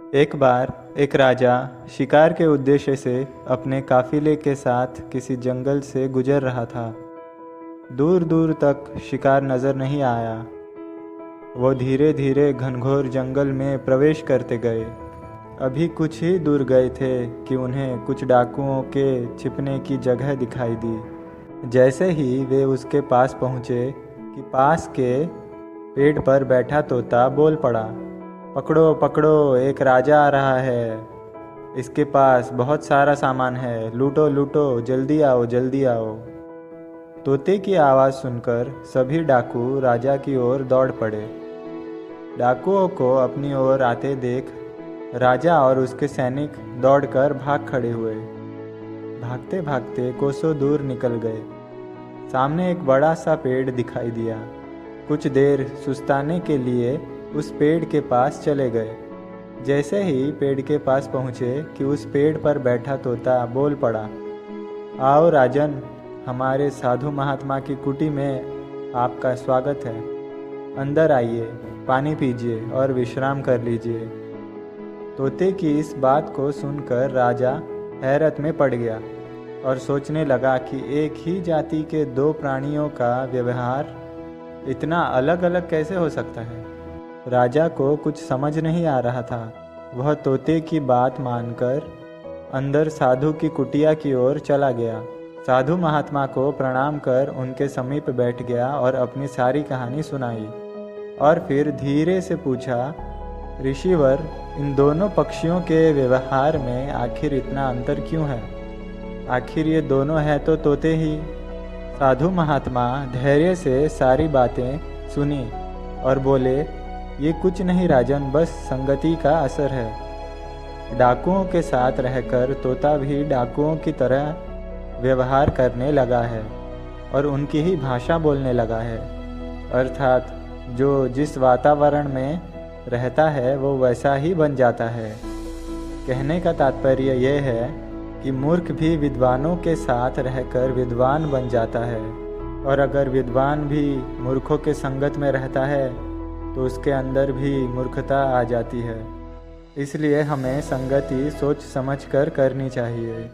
एक बार एक राजा शिकार के उद्देश्य से अपने काफिले के साथ किसी जंगल से गुजर रहा था। दूर दूर तक शिकार नजर नहीं आया। वो धीरे धीरे घनघोर जंगल में प्रवेश करते गए। अभी कुछ ही दूर गए थे कि उन्हें कुछ डाकुओं के छिपने की जगह दिखाई दी। जैसे ही वे उसके पास पहुँचे कि पास के पेड़ पर बैठा तोता बोल पड़ा, पकड़ो पकड़ो, एक राजा आ रहा है। इसके पास बहुत सारा सामान है, लूटो लूटो, जल्दी आओ जल्दी आओ। तोते की आवाज़ सुनकर सभी डाकू राजा की ओर दौड़ पड़े। डाकुओं को अपनी ओर आते देख राजा और उसके सैनिक दौड़कर भाग खड़े हुए। भागते भागते कोसों दूर निकल गए। सामने एक बड़ा सा पेड़ दिखाई दिया। कुछ देर सुस्ताने के लिए उस पेड़ के पास चले गए। जैसे ही पेड़ के पास पहुँचे कि उस पेड़ पर बैठा तोता बोल पड़ा, आओ राजन, हमारे साधु महात्मा की कुटी में आपका स्वागत है। अंदर आइए, पानी पीजिए और विश्राम कर लीजिए। तोते की इस बात को सुनकर राजा हैरत में पड़ गया और सोचने लगा कि एक ही जाति के दो प्राणियों का व्यवहार इतना अलग अलग कैसे हो सकता है। राजा को कुछ समझ नहीं आ रहा था। वह तोते की बात मानकर अंदर साधु की कुटिया की ओर चला गया। साधु महात्मा को प्रणाम कर उनके समीप बैठ गया और अपनी सारी कहानी सुनाई। और फिर धीरे से पूछा, ऋषिवर, इन दोनों पक्षियों के व्यवहार में आखिर इतना अंतर क्यों है? आखिर ये दोनों हैं तो तोते ही। साधु महात्मा धैर्य से सारी बातें सुनी और बोले, ये कुछ नहीं राजन, बस संगति का असर है। डाकुओं के साथ रहकर तोता भी डाकुओं की तरह व्यवहार करने लगा है और उनकी ही भाषा बोलने लगा है। अर्थात जो जिस वातावरण में रहता है वो वैसा ही बन जाता है। कहने का तात्पर्य यह है कि मूर्ख भी विद्वानों के साथ रहकर विद्वान बन जाता है, और अगर विद्वान भी मूर्खों के संगत में रहता है तो उसके अंदर भी मूर्खता आ जाती है। इसलिए हमें संगति सोच समझ कर करनी चाहिए।